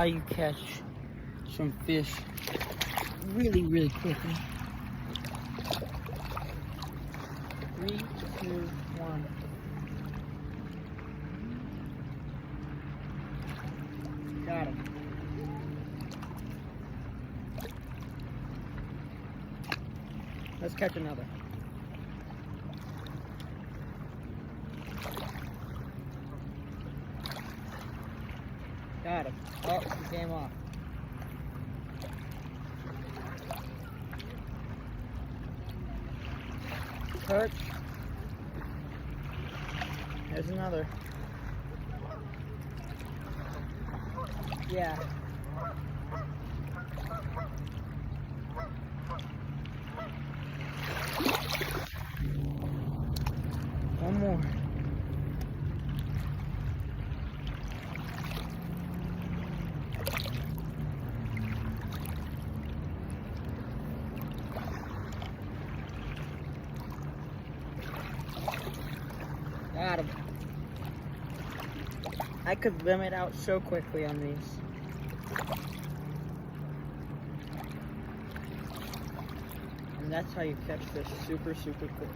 How you catch some fish really, really quickly. 3, 2, 1. Got him. Let's catch another. Got him. Oh, he came off. Perch. There's another. Yeah. One more. Got him. I could limit out so quickly on these. And that's how you catch fish super, super quick.